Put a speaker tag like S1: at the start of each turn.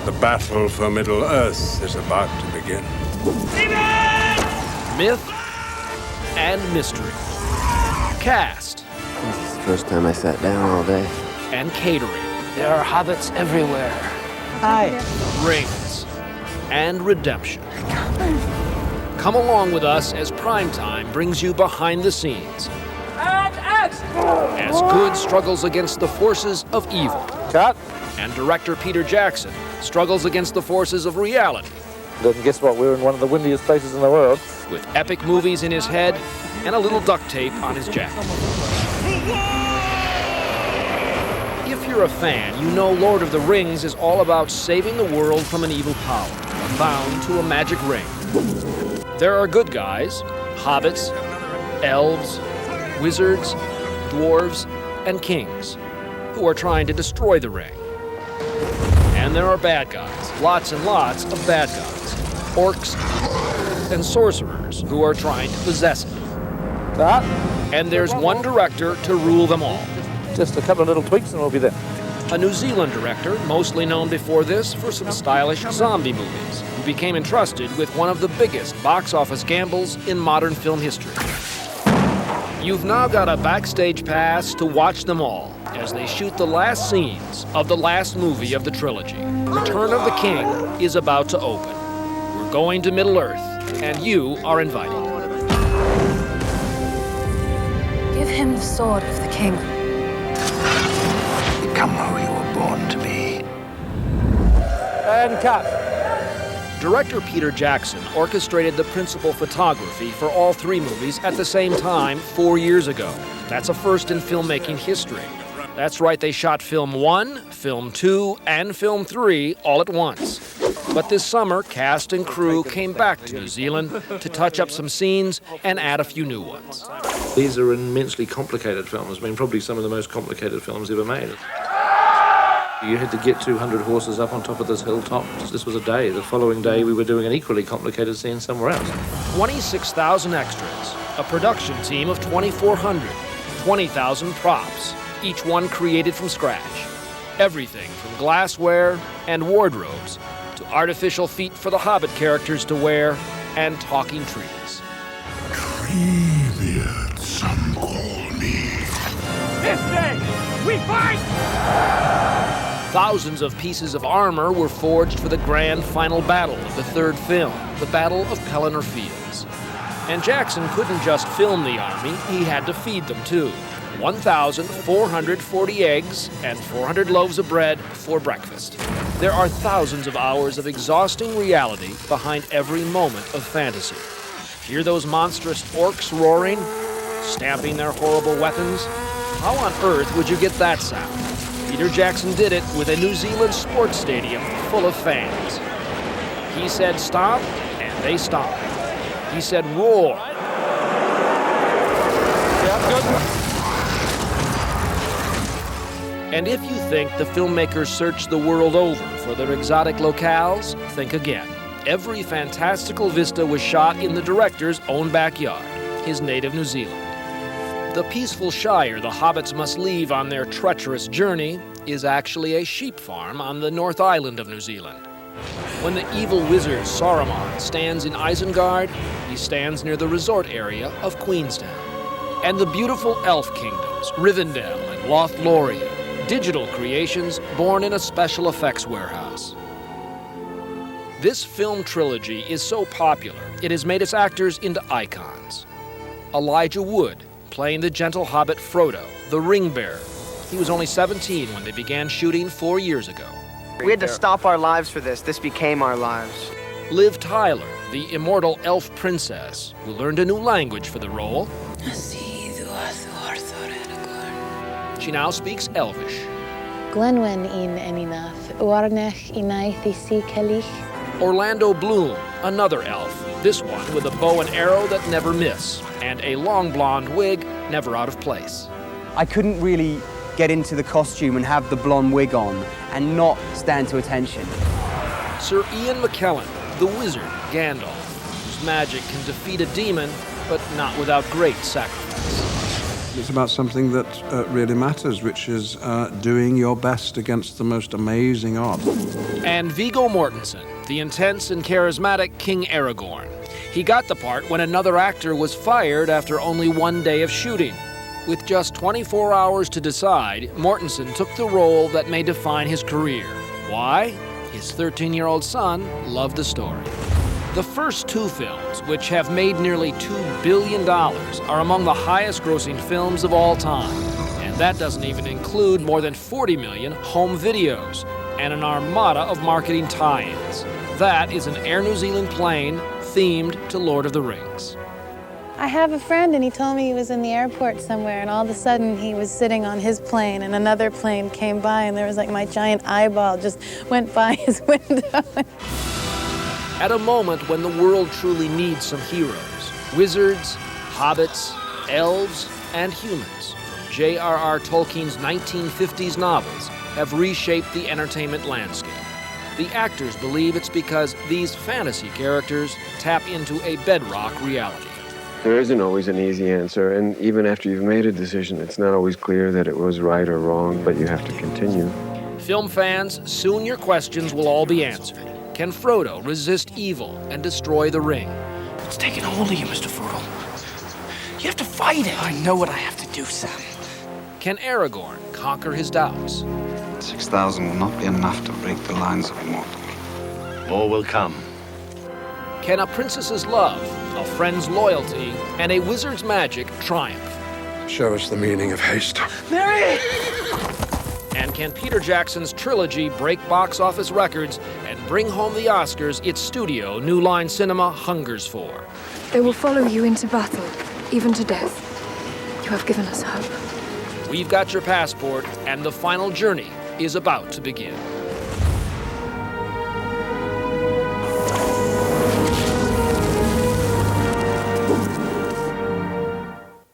S1: The battle for Middle-earth is about to begin.
S2: Myth and mystery. Cast.
S3: This is the first time I sat down all day.
S2: And catering.
S4: There are hobbits everywhere.
S3: Hi.
S2: Rings. And redemption. Come along with us as Primetime brings you behind the scenes. As good struggles against the forces of evil.
S4: Cut.
S2: And director Peter Jackson struggles against the forces of reality.
S4: Doesn't guess what? We're in one of the windiest places in the world.
S2: With epic movies in his head and a little duct tape on his jacket. If you're a fan, you know Lord of the Rings is all about saving the world from an evil power, bound to a magic ring. There are good guys, hobbits, elves, wizards, dwarves, and kings, who are trying to destroy the ring. And there are bad guys, lots and lots of bad guys, orcs and sorcerers who are trying to possess it. And there's one director to rule them all.
S4: Just a couple of little tweaks and we'll be there.
S2: A New Zealand director, mostly known before this for some stylish zombie movies, who became entrusted with one of the biggest box office gambles in modern film history. You've now got a backstage pass to watch them all as they shoot the last scenes of the last movie of the trilogy. Return of the King is about to open. We're going to Middle-earth, and you are invited.
S5: Give him the sword of the king.
S6: Become who you were born to be.
S4: And cut.
S2: Director Peter Jackson orchestrated the principal photography for all three movies at the same time 4 years ago. That's a first in filmmaking history. That's right, they shot film 1, film 2, and film 3 all at once. But this summer, cast and crew came back to New Zealand to touch up some scenes and add a few new ones.
S7: These are immensely complicated films. I mean, probably some of the most complicated films ever made. You had to get 200 horses up on top of this hilltop. This was a day. The following day, we were doing an equally complicated scene somewhere else.
S2: 26,000 extras, a production team of 2,400, 20,000 props, each one created from scratch. Everything from glassware and wardrobes to artificial feet for the Hobbit characters to wear and talking trees.
S1: Treebeard, some call me.
S2: This day, we fight! Thousands of pieces of armor were forged for the grand final battle of the third film, the Battle of Pelennor Fields. And Jackson couldn't just film the army, he had to feed them too. 1,440 eggs and 400 loaves of bread for breakfast. There are thousands of hours of exhausting reality behind every moment of fantasy. Hear those monstrous orcs roaring, stamping their horrible weapons? How on earth would you get that sound? Peter Jackson did it with a New Zealand sports stadium full of fans. He said stomp, and they stomped. He said roar. And if you think the filmmakers searched the world over for their exotic locales, think again. Every fantastical vista was shot in the director's own backyard, his native New Zealand. The peaceful shire the hobbits must leave on their treacherous journey is actually a sheep farm on the North Island of New Zealand. When the evil wizard Saruman stands in Isengard, he stands near the resort area of Queenstown. And the beautiful elf kingdoms, Rivendell and Lothlorien, digital creations born in a special effects warehouse. This film trilogy is so popular, it has made its actors into icons. Elijah Wood, playing the gentle hobbit Frodo, the ring bearer. He was only 17 when they began shooting 4 years ago.
S8: We had to stop our lives for this. This became our lives.
S2: Liv Tyler, the immortal elf princess, who learned a new language for the role. She now speaks Elvish.
S9: Glenwen in eninath, uarnech inaith isi kelich.
S2: Orlando Bloom, another elf, this one with a bow and arrow that never miss, and a long blonde wig never out of place.
S10: I couldn't really get into the costume and have the blonde wig on and not stand to attention.
S2: Sir Ian McKellen, the wizard Gandalf, whose magic can defeat a demon, but not without great sacrifice.
S1: It's about something that really matters, which is doing your best against the most amazing odds.
S2: And Viggo Mortensen, the intense and charismatic King Aragorn. He got the part when another actor was fired after only one day of shooting. With just 24 hours to decide, Mortensen took the role that may define his career. Why? His 13-year-old son loved the story. The first two films, which have made nearly $2 billion, are among the highest-grossing films of all time. And that doesn't even include more than 40 million home videos and an armada of marketing tie-ins. That is an Air New Zealand plane themed to Lord of the Rings.
S9: I have a friend, and he told me he was in the airport somewhere, and all of a sudden he was sitting on his plane, and another plane came by, and there was like my giant eyeball just went by his window.
S2: At a moment when the world truly needs some heroes, wizards, hobbits, elves, and humans from J.R.R. Tolkien's 1950s novels have reshaped the entertainment landscape. The actors believe it's because these fantasy characters tap into a bedrock reality.
S3: There isn't always an easy answer, and even after you've made a decision, it's not always clear that it was right or wrong, but you have to continue.
S2: Film fans, soon your questions will all be answered. Can Frodo resist evil and destroy the ring?
S6: It's taking hold of you, Mr. Frodo. You have to fight it. I know what I have to do, Sam.
S2: Can Aragorn conquer his doubts?
S11: 6,000 will not be enough to break the lines of mortal.
S6: More will come.
S2: Can a princess's love, a friend's loyalty, and a wizard's magic triumph?
S1: Show us the meaning of haste.
S6: Mary!
S2: And can Peter Jackson's trilogy break box office records and bring home the Oscars its studio New Line Cinema hungers for?
S5: They will follow you into battle, even to death. You have given us hope.
S2: We've got your passport, and the final journey is about to begin.